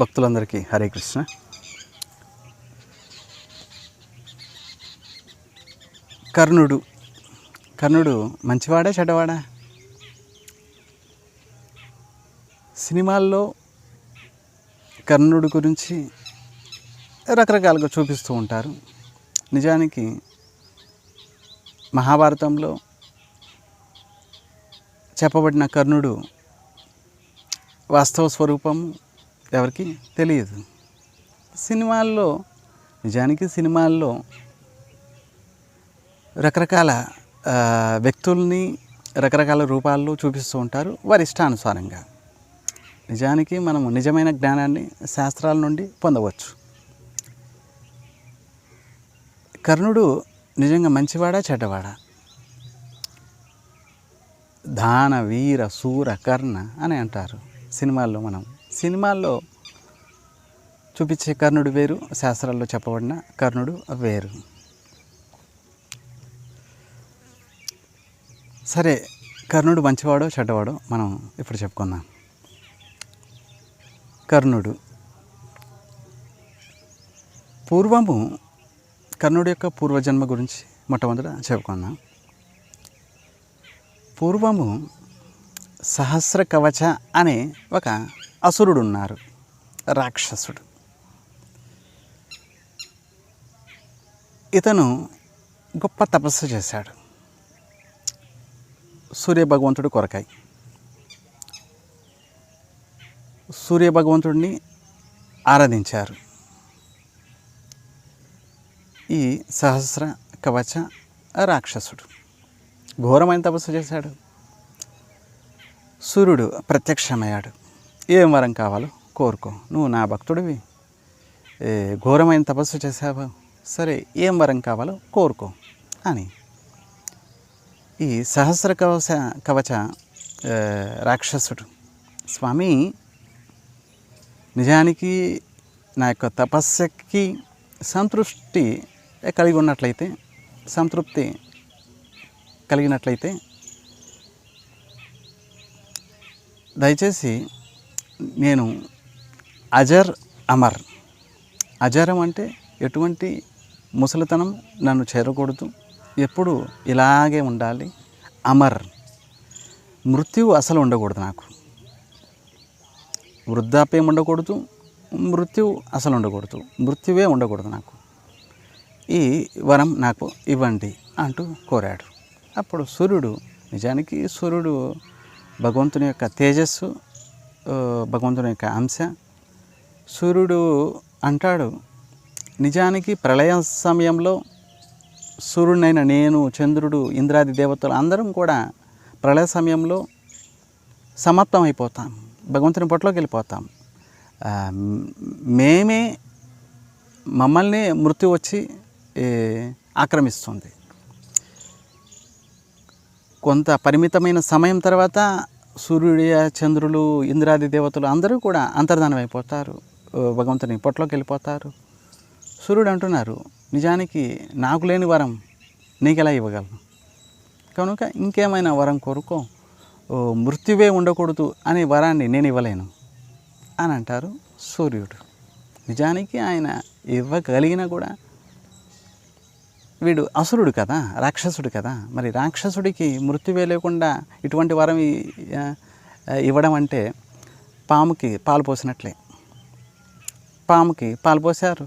భక్తులందరికీ హరే కృష్ణ. కర్ణుడు మంచివాడా చెడ్డవాడా? సినిమాల్లో కర్ణుడి గురించి రకరకాలుగా చూపిస్తూ ఉంటారు. నిజానికి మహాభారతంలో చెప్పబడిన కర్ణుడు వాస్తవ స్వరూపం ఎవరికి తెలియదు. సినిమాల్లో రకరకాల వ్యక్తుల్ని రకరకాల రూపాల్లో చూపిస్తూ ఉంటారు వారి ఇష్టానుసారంగా. నిజానికి మనము నిజమైన జ్ఞానాన్ని శాస్త్రాల నుండి పొందవచ్చు. కర్ణుడు నిజంగా మంచివాడా చెడ్డవాడా? దాన వీర శూర కర్ణ అని అంటారు సినిమాల్లో చూపించే కర్ణుడు వేరు, శాస్త్రాల్లో చెప్పబడిన కర్ణుడు వేరు. సరే, కర్ణుడు మంచివాడో చెడ్డవాడో మనం ఇప్పుడు చెప్పుకుందాం. కర్ణుడు కర్ణుడి యొక్క పూర్వజన్మ గురించి మొట్టమొదట చెప్పుకుందాం. పూర్వము సహస్ర కవచ అనే ఒక అసురుడు ఉన్నారు, రాక్షసుడు. ఇతను గొప్ప తపస్సు చేశాడు సూర్యభగవంతుడి కొరకై. సూర్యభగవంతుడిని ఆరాధించారు. ఈ సహస్ర కవచ రాక్షసుడు ఘోరమైన తపస్సు చేశాడు. సూర్యుడు ప్రత్యక్షమయ్యాడు. ఏం వరం కావాలో కోరుకో, నువ్వు నా భక్తుడివి, ఘోరమైన తపస్సు చేశావు, సరే ఏం వరం కావాలో కోరుకో అని. ఈ సహస్ర కవచ రాక్షసుడు, స్వామి, నిజానికి నా యొక్క తపస్సుకి సంతృప్తి కలిగినట్లయితే దయచేసి నేను అజరం అంటే ఎటువంటి ముసలితనం నన్ను చేరకూడదు, ఎప్పుడు ఇలాగే ఉండాలి. మృత్యువు అసలు ఉండకూడదు, నాకు వృద్ధాప్యం ఉండకూడదు, మృత్యువు అసలు ఉండకూడదు, మృత్యువే ఉండకూడదు నాకు. ఈ వరం నాకు ఇవ్వండి అంటూ కోరాడు. అప్పుడు నిజానికి సూర్యుడు భగవంతుని యొక్క తేజస్సు, భగవంతుని యొక్క అంశ. సూర్యుడు అంటాడు, నిజానికి ప్రళయ సమయంలో సూర్యుడైన నేను, చంద్రుడు, ఇంద్రాది దేవతలు అందరం కూడా ప్రళయ సమయంలో సమాప్తం అయిపోతాం, భగవంతుని పొట్టలోకి వెళ్ళిపోతాం. మమ్మల్ని మృత్యు వచ్చి ఆక్రమిస్తుంది. కొంత పరిమితమైన సమయం తర్వాత సూర్యుడు, చంద్రులు, ఇంద్రాది దేవతలు అందరూ కూడా అంతర్ధానం అయిపోతారు, భగవంతుని పొట్టలోకి వెళ్ళిపోతారు. సూర్యుడు అంటున్నారు, నిజానికి నాకు లేని వరం నీకెలా ఇవ్వగలను, కనుక ఇంకేమైనా వరం కోరుకో, మృత్యువే ఉండకూడదు అనే వరాన్ని నేను ఇవ్వలేను అని అంటారు సూర్యుడు. నిజానికి ఆయన ఇవ్వగలిగినా కూడా వీడు అసురుడు కదా, రాక్షసుడు కదా. మరి రాక్షసుడికి మృత్యువే లేకుండా ఇటువంటి వరం ఇవ్వడం అంటే పాముకి పాలు పోసినట్లే. పాముకి పాలు పోసారు,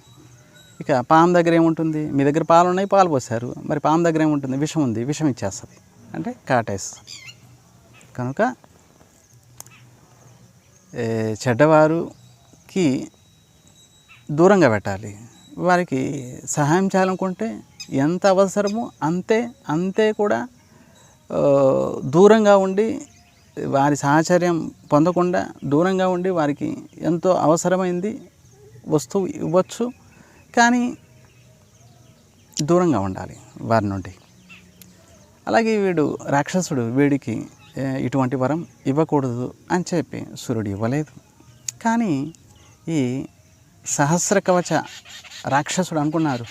ఇక పాము దగ్గర ఏముంటుంది? మీ దగ్గర పాలు ఉన్నాయి, పాలు పోసారు, మరి పాము దగ్గర ఏముంటుంది? విషం ఉంది, విషం ఇచ్చేస్తుంది, అంటే కాటేస్తుంది. కనుక చెడ్డవారికి దూరంగా పెట్టాలి. వారికి సహాయం చేయాలనుకుంటే ఎంత అవసరమో అంతే కూడా దూరంగా ఉండి, వారి సహచర్యం పొందకుండా దూరంగా ఉండి వారికి ఎంతో అవసరమైంది వస్తువు ఇవ్వచ్చు, కానీ దూరంగా ఉండాలి వారి నుండి. అలాగే రాక్షసుడు వీడికి ఇటువంటి వరం ఇవ్వకూడదు అని చెప్పి సూర్యుడు ఇవ్వలేదు. కానీ ఈ సహస్ర కవచ రాక్షసుడు అనుకున్నారు,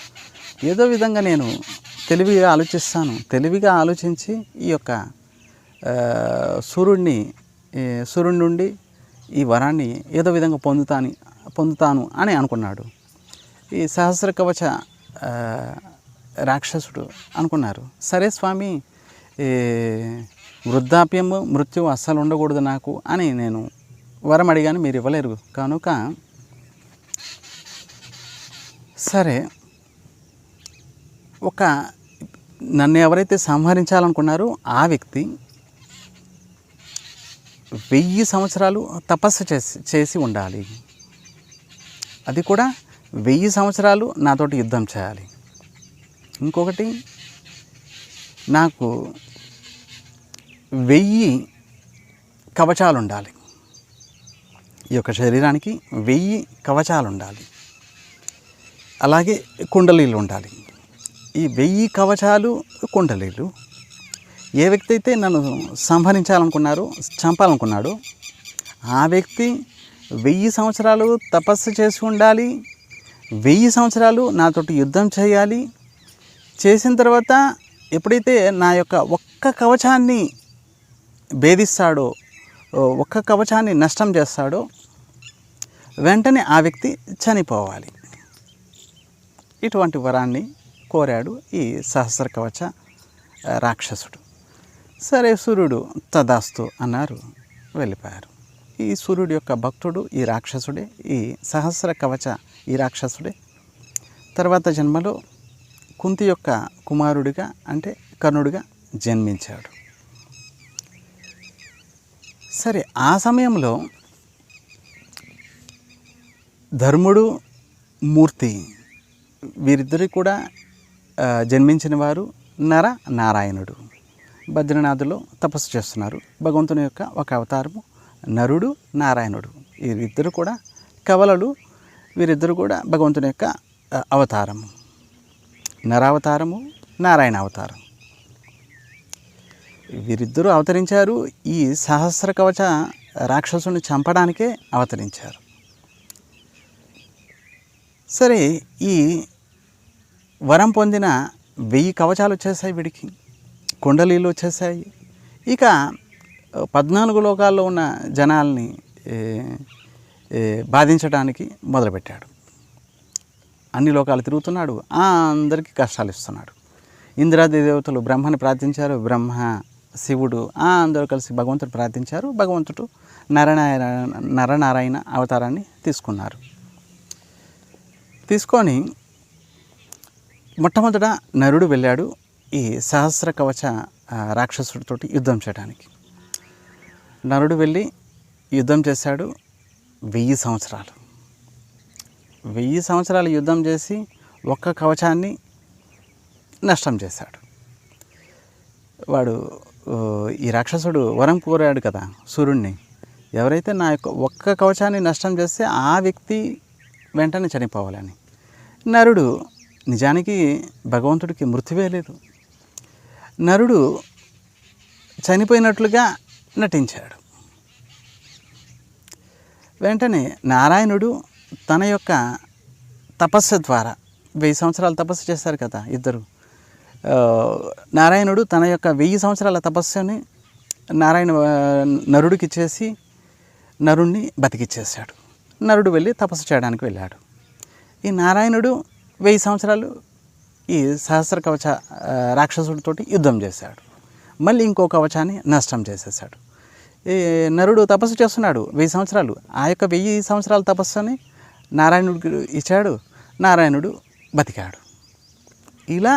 ఏదో విధంగా నేను తెలివిగా ఆలోచించి ఈ యొక్క సూర్యుడి నుండి ఈ వరాన్ని ఏదో విధంగా పొందుతాను అని అనుకున్నాడు. ఈ సహస్ర కవచ రాక్షసుడు అనుకున్నారు, సరే స్వామి, ఈ వృద్ధాప్యము మృత్యు అస్సలు ఉండకూడదు నాకు అని నేను వరం అడిగాను, మీరు ఇవ్వలేరు కనుక సరే నన్ను ఎవరైతే సంహరించాలనుకున్నారో ఆ వ్యక్తి 1000 సంవత్సరాలు తపస్సు చేసి ఉండాలి. అది కూడా 1000 సంవత్సరాలు నాతోటి యుద్ధం చేయాలి. ఇంకొకటి, నాకు 1000 కవచాలు ఉండాలి. ఈ యొక్క శరీరానికి 1000 కవచాలు ఉండాలి. అలాగే కుండలీలు ఉండాలి. ఈ 1000 కవచాలు, కుండలీలు ఏ వ్యక్తి అయితే నన్ను సంహరించాలనుకున్నారో, చంపాలనుకున్నాడో ఆ వ్యక్తి 1000 సంవత్సరాలు తపస్సు చేసి ఉండాలి. 1000 సంవత్సరాలు నాతోటి యుద్ధం చేయాలి. చేసిన తర్వాత ఎప్పుడైతే నా యొక్క ఒక్క కవచాన్ని భేదిస్తాడో, ఒక్క కవచాన్ని నష్టం చేస్తాడో వెంటనే ఆ వ్యక్తి చనిపోవాలి. ఇటువంటి వరాన్ని కోరాడు ఈ సహస్ర కవచ రాక్షసుడు. సరే, సూర్యుడు తదాస్తు అన్నారు, వెళ్ళిపోయారు. ఈ సూర్యుడి యొక్క భక్తుడు ఈ రాక్షసుడే, ఈ సహస్ర కవచ ఈ రాక్షసుడే తర్వాత జన్మలో కుంతి యొక్క కుమారుడిగా అంటే కర్ణుడిగా జన్మించాడు. సరే, ఆ సమయంలో ధర్ముడు, మూర్తి వీరిద్దరు కూడా జన్మించిన వారు నారాయణుడు. బద్రీనాథులో తపస్సు చేస్తున్నారు. భగవంతుని యొక్క ఒక అవతారము నరుడు, నారాయణుడు. వీరిద్దరు కూడా కవలలు. వీరిద్దరు కూడా భగవంతుని యొక్క అవతారము, నరావతారము, నారాయణ అవతారం. వీరిద్దరూ అవతరించారు. ఈ సహస్ర కవచ రాక్షసుని చంపడానికే అవతరించారు. సరే, ఈ వరం పొందిన 1000 కవచాలు వచ్చేసాయి, వీడికి కుండలీలు వచ్చేసాయి. ఇక 14 లోకాల్లో ఉన్న జనాల్ని బాధించడానికి మొదలుపెట్టాడు. అన్ని లోకాలు తిరుగుతున్నాడు, అందరికీ కష్టాలు ఇస్తున్నాడు. ఇంద్రాది దేవతలు బ్రహ్మని ప్రార్థించారు. బ్రహ్మ, శివుడు అందరూ కలిసి భగవంతుడు ప్రార్థించారు. భగవంతుడు నరనారాయణ అవతారాన్ని తీసుకున్నారు. తీసుకొని మొట్టమొదట నరుడు వెళ్ళాడు ఈ సహస్ర కవచ రాక్షసుడితోటి యుద్ధం చేయడానికి. నరుడు వెళ్ళి యుద్ధం చేశాడు 1000 సంవత్సరాలు. 1000 సంవత్సరాలు యుద్ధం చేసి ఒక్క కవచాన్ని నష్టం చేశాడు. వాడు ఈ రాక్షసుడు వరం కోరాడు కదా సూర్యుడిని, ఎవరైతే నా యొక్క ఒక్క కవచాన్ని నష్టం చేస్తే ఆ వ్యక్తి వెంటనే చనిపోవాలని. నరుడు నిజానికి భగవంతుడికి మృత్యువే లేదు. నరుడు చనిపోయినట్లుగా నటించాడు. వెంటనే నారాయణుడు తన యొక్క తపస్సు ద్వారా 1000 సంవత్సరాలు తపస్సు చేశారు కదా ఇద్దరు. నారాయణుడు తన యొక్క 1000 సంవత్సరాల తపస్సుని నరుడికి ఇచ్చేసి నరుణ్ణి బతికిచ్చేశాడు. నరుడు వెళ్ళి తపస్సు చేయడానికి వెళ్ళాడు. ఈ నారాయణుడు 1000 సంవత్సరాలు ఈ సహస్ర కవచ రాక్షసుడితోటి యుద్ధం చేశాడు. మళ్ళీ ఇంకో కవచాన్ని నష్టం చేసేసాడు. ఈ నరుడు తపస్సు చేస్తున్నాడు 1000 సంవత్సరాలు. ఆ యొక్క 1000 సంవత్సరాల తపస్సుని నారాయణుడికి ఇచ్చాడు. నారాయణుడు బతికాడు. ఇలా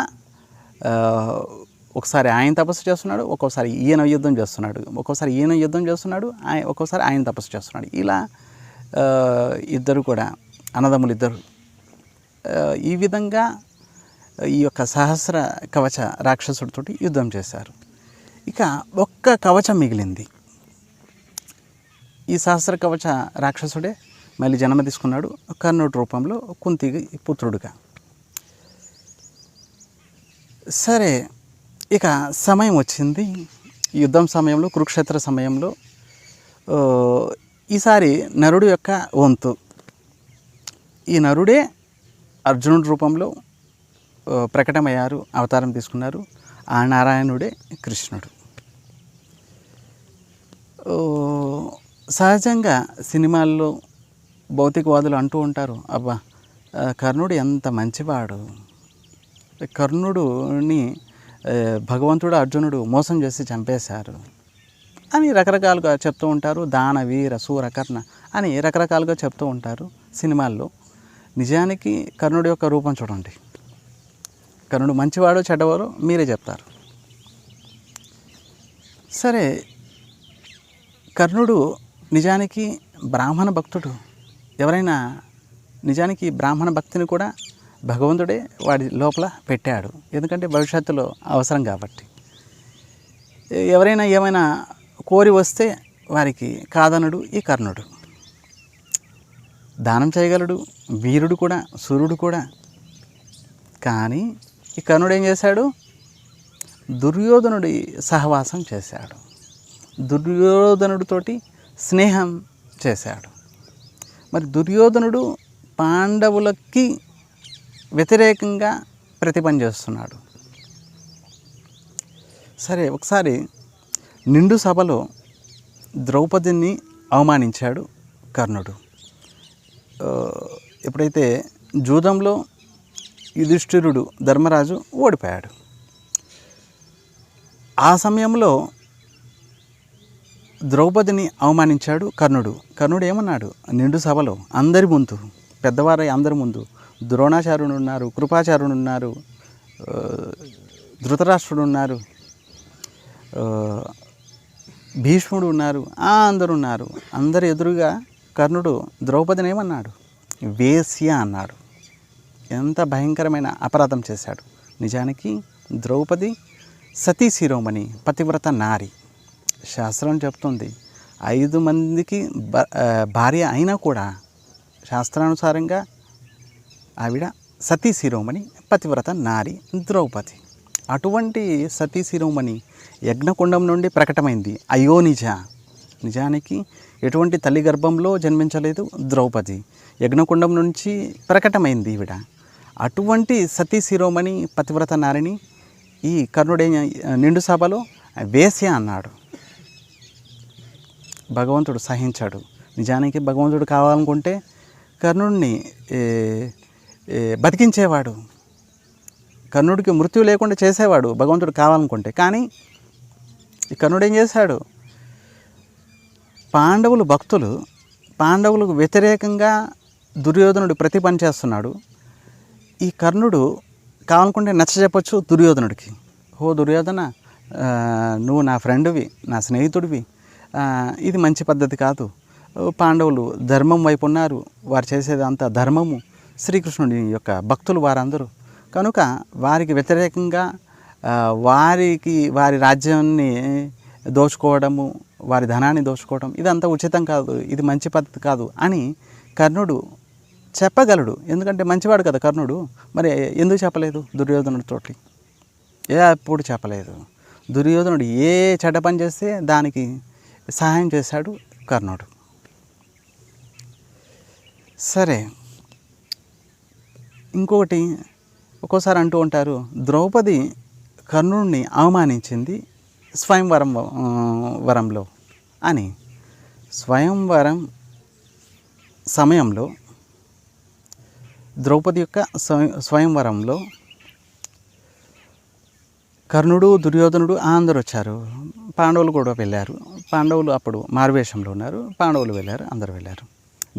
ఒకసారి ఆయన తపస్సు చేస్తున్నాడు, ఒక్కోసారి ఈయన యుద్ధం చేస్తున్నాడు, ఒక్కోసారి ఈయన యుద్ధం చేస్తున్నాడు, ఒక్కోసారి ఆయన తపస్సు చేస్తున్నాడు. ఇలా ఇద్దరు కూడా అన్నదమ్ములు ఇద్దరు ఈ విధంగా ఈ యొక్క సహస్ర కవచ రాక్షసుడితోటి యుద్ధం చేశారు. ఇక ఒక్క కవచం మిగిలింది. ఈ సహస్ర కవచ రాక్షసుడే మళ్ళీ జన్మ తీసుకున్నాడు కర్ణుడి రూపంలో కుంతి పుత్రుడుగా. సరే, ఇక సమయం వచ్చింది. యుద్ధం సమయంలో, కురుక్షేత్ర సమయంలో ఈసారి నరుడు యొక్క వంతు. ఈ నరుడే అర్జునుడి రూపంలో ప్రకటమయ్యారు, అవతారం తీసుకున్నారు. ఆ నారాయణుడే కృష్ణుడు. సహజంగా సినిమాల్లో భౌతికవాదులు అంటూ ఉంటారు, అబ్బా కర్ణుడు ఎంత మంచివాడు, కర్ణుడుని భగవంతుడు అర్జునుడు మోసం చేసి చంపేశారు అని రకరకాలుగా చెప్తూ ఉంటారు. దాన వీర సూర కర్ణ అని రకరకాలుగా చెప్తూ ఉంటారు సినిమాల్లో. నిజానికి కర్ణుడి యొక్క రూపం చూడండి. కర్ణుడు మంచివాడో చెడ్డవారో మీరే చెప్తారు. సరే, కర్ణుడు నిజానికి బ్రాహ్మణ భక్తుడు. ఎవరైనా నిజానికి బ్రాహ్మణ భక్తిని కూడా భగవంతుడే వాడి లోపల పెట్టాడు, ఎందుకంటే భవిష్యత్తులో అవసరం కాబట్టి. ఎవరైనా ఏమైనా కోరి వస్తే వారికి కాదనడు ఈ కర్ణుడు. దానం చేయగలడు, వీరుడు కూడా, సూర్యుడు కూడా. కానీ ఈ కర్ణుడు ఏం చేశాడు? దుర్యోధనుడి సహవాసం చేశాడు, దుర్యోధనుడితోటి స్నేహం చేశాడు. మరి దుర్యోధనుడు పాండవులకి వ్యతిరేకంగా ప్రతిపని చేస్తున్నాడు. సరే, ఒకసారి నిండు సభలో ద్రౌపదిని అవమానించాడు కర్ణుడు. ఎప్పుడైతే జూదంలో యుధిష్ఠిరుడు ధర్మరాజు ఓడిపోయాడు, ఆ సమయంలో ద్రౌపదిని అవమానించాడు కర్ణుడు. కర్ణుడు ఏమన్నాడు? నిండు సభలో అందరి ముందు, పెద్దవారై అందరి ముందు, ద్రోణాచార్యుడు ఉన్నారు, కృపాచార్యుడు ఉన్నారు, ధృతరాష్ట్రుడు ఉన్నారు, భీష్ముడు ఉన్నారు, అందరు ఉన్నారు. అందరి ఎదురుగా కర్ణుడు ద్రౌపదిని ఏమన్నాడు? వేశ్య అన్నాడు. ఎంత భయంకరమైన అపరాధం చేశాడు. నిజానికి ద్రౌపది సతీ శిరోమణి, పతివ్రత నారి. శాస్త్రం చెప్తుంది 5 మందికి భార్య అయినా కూడా శాస్త్రానుసారంగా ఆవిడ సతీ శిరోమణి, పతివ్రత నారి ద్రౌపది. అటువంటి సతీ శిరోమణి యజ్ఞకుండం నుండి ప్రకటమైంది. అయోనిజ. నిజానికి ఎటువంటి తల్లి గర్భంలో జన్మించలేదు ద్రౌపది, యజ్ఞకుండం నుంచి ప్రకటమైంది ఈవిడ. అటువంటి సతీ శిరోమణి, పతివ్రత నారిని ఈ కర్ణుడే నిండు సభలో వేశ్య అన్నాడు. భగవంతుడు సహించాడు. నిజానికి భగవంతుడు కావాలనుకుంటే కర్ణుడిని బతికించేవాడు, కర్ణుడికి మృత్యు లేకుండా చేసేవాడు భగవంతుడు కావాలనుకుంటే. కానీ ఈ కర్ణుడు ఏం చేశాడు? పాండవులు భక్తులు, పాండవులకు వ్యతిరేకంగా దుర్యోధనుడు ప్రతి పని చేస్తున్నాడు. ఈ కర్ణుడు కావాలనుకుంటే నచ్చ చెప్పచ్చు దుర్యోధనుడికి, ఓ దుర్యోధన, నువ్వు నా ఫ్రెండ్వి, నా స్నేహితుడివి, ఇది మంచి పద్ధతి కాదు. పాండవులు ధర్మం వైపు ఉన్నారు, వారు చేసేది అంతా ధర్మము, శ్రీకృష్ణుడి యొక్క భక్తులు వారందరూ. కనుక వారికి వ్యతిరేకంగా వారి రాజ్యాన్ని దోచుకోవడము, వారి ధనాన్ని దోచుకోవడం ఇదంతా ఉచితం కాదు, ఇది మంచి పద్ధతి కాదు అని కర్ణుడు చెప్పగలడు. ఎందుకంటే మంచివాడు కదా కర్ణుడు. మరి ఎందుకు చెప్పలేదు దుర్యోధనుడితోటి? ఎప్పుడు చెప్పలేదు. దుర్యోధనుడు ఏ చెడ్డ పని చేస్తే దానికి సహాయం చేశాడు కర్ణుడు. సరే, ఇంకొకటి ఒక్కోసారి అంటూ ఉంటారు, ద్రౌపది కర్ణుడిని అవమానించింది వరంలో అని. స్వయంవరం సమయంలో ద్రౌపది యొక్క స్వయంవరంలో కర్ణుడు, దుర్యోధనుడు అందరూ వచ్చారు. పాండవులు కూడా వెళ్ళారు. పాండవులు అప్పుడు మారువేషంలో ఉన్నారు, పాండవులు వెళ్ళారు, అందరూ వెళ్ళారు.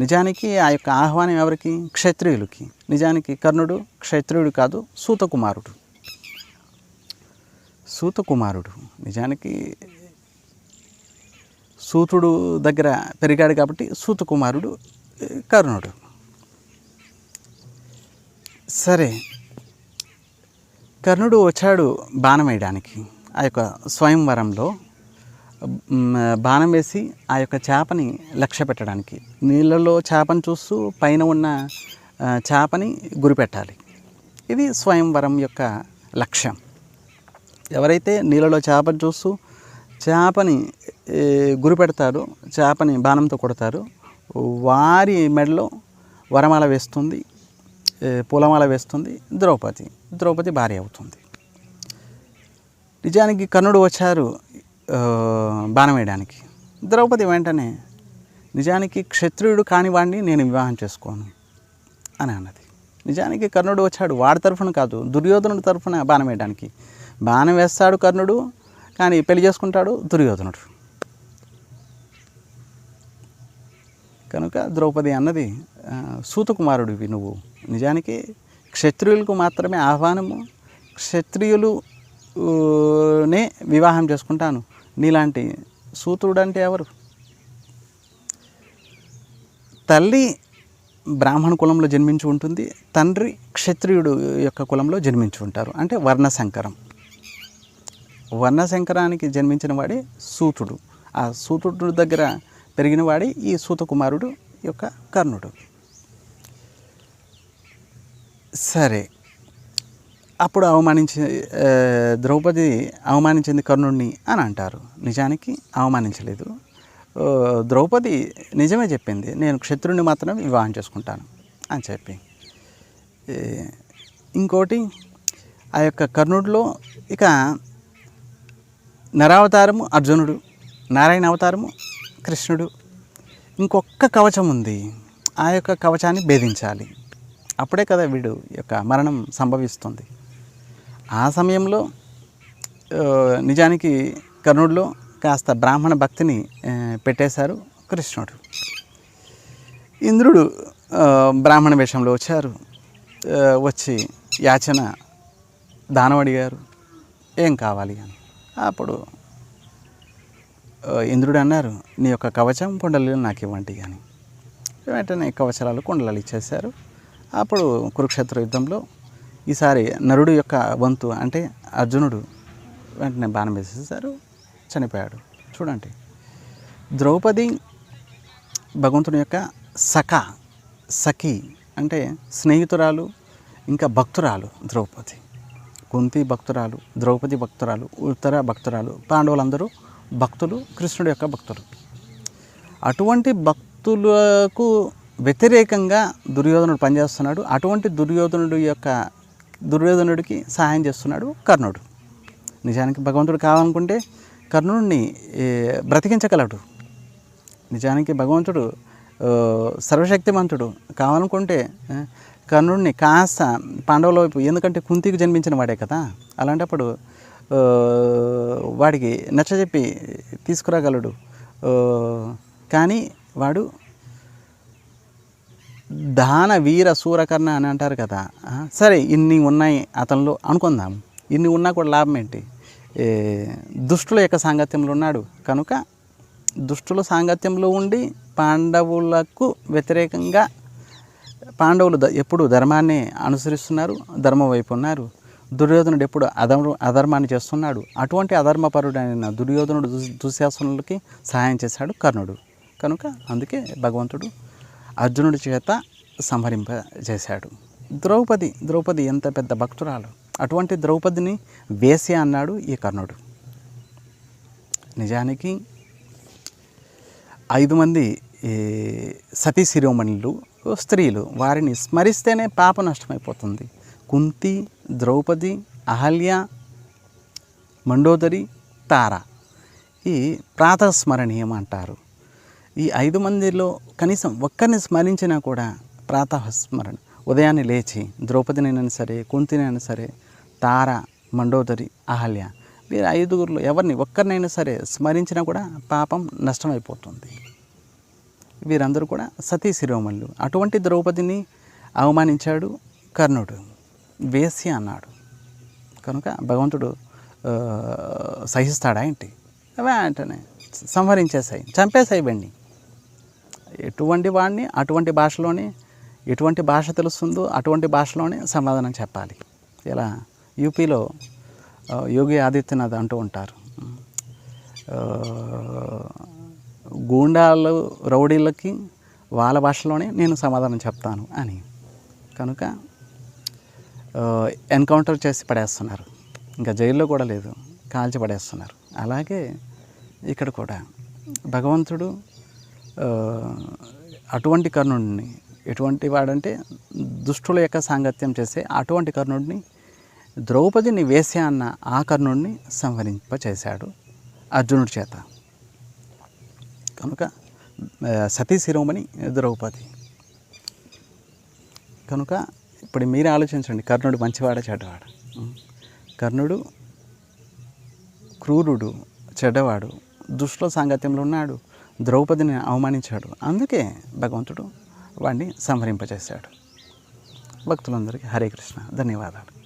నిజానికి ఆ యొక్క ఆహ్వానం ఎవరికి? క్షత్రియులకి. నిజానికి కర్ణుడు క్షత్రియుడు కాదు, సూతకుమారుడు. సూతకుమారుడు నిజానికి సూతుడు దగ్గర పెరిగాడు కాబట్టి సూతకుమారుడు కర్ణుడు. సరే, కర్ణుడు వచ్చాడు బాణం వేయడానికి. ఆ యొక్క స్వయంవరంలో బాణం వేసి ఆ యొక్క చేపని లక్ష్య పెట్టడానికి, నీళ్ళలో చేపను చూస్తూ పైన ఉన్న చేపని గురిపెట్టాలి. ఇది స్వయంవరం యొక్క లక్ష్యం. ఎవరైతే నీళ్ళలో చేపను చూస్తూ చేపని గురిపెడతారో, చేపని బాణంతో కొడతారో వారి మెడలో వరమాల వేస్తుంది, పూలమాల వేస్తుంది ద్రౌపది. ద్రౌపది భార్య అవుతుంది. నిజానికి కర్ణుడు వచ్చారు బాణం వేయడానికి. ద్రౌపది వెంటనే నిజానికి క్షత్రియుడు కానివాడిని నేను వివాహం చేసుకోను అని అన్నది. నిజానికి కర్ణుడు వచ్చాడు వాడి తరఫున కాదు, దుర్యోధనుడి తరఫున బాణం వేయడానికి. బాణం వేస్తాడు కర్ణుడు, కానీ పెళ్లి చేసుకుంటాడు దుర్యోధనుడు. కనుక ద్రౌపది అన్నది, సూతకుమారుడివి నువ్వు, నిజానికి క్షత్రియులకు మాత్రమే ఆహ్వానము, క్షత్రియులునే వివాహం చేసుకుంటాను, నీలాంటి సూతుడు అంటే ఎవరు? తల్లి బ్రాహ్మణ కులంలో జన్మించి ఉంటుంది, తండ్రి క్షత్రియుడు యొక్క కులంలో జన్మించి ఉంటారు. అంటే వర్ణశంకరం. వర్ణశంకరానికి జన్మించిన వాడే సూతుడు. ఆ సూతుడు దగ్గర పెరిగిన వాడే ఈ సూతకుమారుడు యొక్క కర్ణుడు. సరే, అప్పుడు ద్రౌపది అవమానించింది కర్ణుడిని అని అంటారు. నిజానికి అవమానించలేదు. ద్రౌపది నిజమే చెప్పింది, నేను క్షత్రుడిని మాత్రమే వివాహం చేసుకుంటాను అని చెప్పి. ఇంకోటి, ఆ యొక్క కర్ణుడిలో ఇక నరావతారము అర్జునుడు, నారాయణ అవతారము కృష్ణుడు, ఇంకొక కవచం ఉంది. ఆ యొక్క కవచాన్ని భేదించాలి, అప్పుడే కదా వీడు యొక్క మరణం సంభవిస్తుంది. ఆ సమయంలో నిజానికి కర్ణుడిలో కాస్త బ్రాహ్మణ భక్తిని పెట్టేశారు కృష్ణుడు. ఇంద్రుడు బ్రాహ్మణ వేషంలో వచ్చారు. వచ్చి యాచన దానం అడిగారు, ఏం కావాలి అని. అప్పుడు ఇంద్రుడు అన్నారు, నీ యొక్క కవచం కుండలు నాకు ఇవ్వండి అని. వెంటనే కవచరాలు కుండలాలు ఇచ్చేశారు. అప్పుడు కురుక్షేత్ర యుద్ధంలో ఈసారి నరుడు యొక్క వంతు అంటే అర్జునుడు వెంటనే బాణం వేసేసారు, చనిపోయాడు. చూడండి, ద్రౌపది భగవంతుని యొక్క సఖి అంటే స్నేహితురాలు, ఇంకా భక్తురాలు ద్రౌపది. కుంతి భక్తురాలు, ద్రౌపది భక్తురాలు, ఉత్తర భక్తురాలు, పాండవులందరూ భక్తులు, కృష్ణుడు యొక్క భక్తులు. అటువంటి భక్తులకు వ్యతిరేకంగా దుర్యోధనుడు పనిచేస్తున్నాడు. అటువంటి దుర్యోధనుడికి సహాయం చేస్తున్నాడు కర్ణుడు. నిజానికి భగవంతుడు కావాలనుకుంటే కర్ణుడిని బ్రతికించగలడు. నిజానికి భగవంతుడు సర్వశక్తిమంతుడు. కావాలనుకుంటే కర్ణుడిని కాస్త పాండవుల వైపు, ఎందుకంటే కుంతికి జన్మించిన వాడే కదా, అలాంటప్పుడు వాడికి నచ్చజెప్పి తీసుకురాగలడు. కానీ వాడు దాన వీర సూరకర్ణ అని అంటారు కదా. సరే, ఇన్ని ఉన్నాయి అతనిలో అనుకుందాం, ఇన్ని ఉన్నా కూడా లాభం ఏంటి? దుష్టుల యొక్క సాంగత్యంలో ఉన్నాడు కనుక దుష్టుల సాంగత్యంలో ఉండి పాండవులకు వ్యతిరేకంగా, పాండవులు ఎప్పుడు ధర్మాన్ని అనుసరిస్తున్నారు, ధర్మం వైపు ఉన్నారు. దుర్యోధనుడు ఎప్పుడు అధర్మాన్ని చేస్తున్నాడు. అటువంటి అధర్మపరుడైన దుర్యోధనుడు దుశ్శాసనులకి సహాయం చేశాడు కర్ణుడు. కనుక అందుకే భగవంతుడు అర్జునుడి చేత సంహరింపజేశాడు. ద్రౌపది ఎంత పెద్ద భక్తురాలు. అటువంటి ద్రౌపదిని వేశ్య అన్నాడు ఈ కర్ణుడు. నిజానికి 5 మంది సతీ శిరోమణులు స్త్రీలు, వారిని స్మరిస్తేనే పాప నష్టమైపోతుంది. కుంతి, ద్రౌపది, అహల్య, మండోదరి, తార, ఈ ప్రాతస్మరణీయం అంటారు. ఈ 5 మందిలో కనీసం ఒక్కరిని స్మరించినా కూడా ప్రాతస్మరణ, ఉదయాన్నే లేచి ద్రౌపదినైనా సరే, కుంతినైనా సరే, తార, మండోదరి, అహల్య, వీరు 5గురిలో ఎవరిని ఒక్కరినైనా సరే స్మరించినా కూడా పాపం నష్టమైపోతుంది. వీరందరూ కూడా సతీ శిరోమణులు. అటువంటి ద్రౌపదిని అవమానించాడు కర్ణుడు, వేశ్య అన్నాడు. కనుక భగవంతుడు సహిస్తాడా ఏంటి? వెంటనే సంహరించేసాయి, చంపేసాయి బండి. ఎటువంటి వాడిని అటువంటి భాషలోనే, ఎటువంటి భాష తెలుస్తుందో అటువంటి భాషలోనే సమాధానం చెప్పాలి. ఇలా యూపీలో యోగి ఆదిత్యనాథ్ అంటూ ఉంటారు, గూండాలు రౌడీలకి వాళ్ళ భాషలోనే నేను సమాధానం చెప్తాను అని. కనుక ఎన్కౌంటర్ చేసి పడేస్తున్నారు, ఇంకా జైల్లో కూడా లేదు, కాల్చి పడేస్తున్నారు. అలాగే ఇక్కడ కూడా భగవంతుడు అటువంటి కర్ణుడిని, ఎటువంటి వాడంటే దుష్టుల యొక్క సాంగత్యం చేసే అటువంటి కర్ణుడిని, ద్రౌపదిని వేశ్య అన్న ఆ కర్ణుడిని సంహరింపచేశాడు అర్జునుడి చేత. కనుక సతీ శిరోమణి ద్రౌపది. కనుక ఇప్పుడు మీరే ఆలోచించండి, కర్ణుడు మంచివాడా చెడ్డవాడు? కర్ణుడు క్రూరుడు, చెడ్డవాడు, దుష్టుల సాంగత్యంలో ఉన్నాడు, ద్రౌపదిని అవమానించాడు. అందుకే భగవంతుడు వాడిని సంహరింపజేశాడు. భక్తులందరికీ హరే కృష్ణ, ధన్యవాదాలు.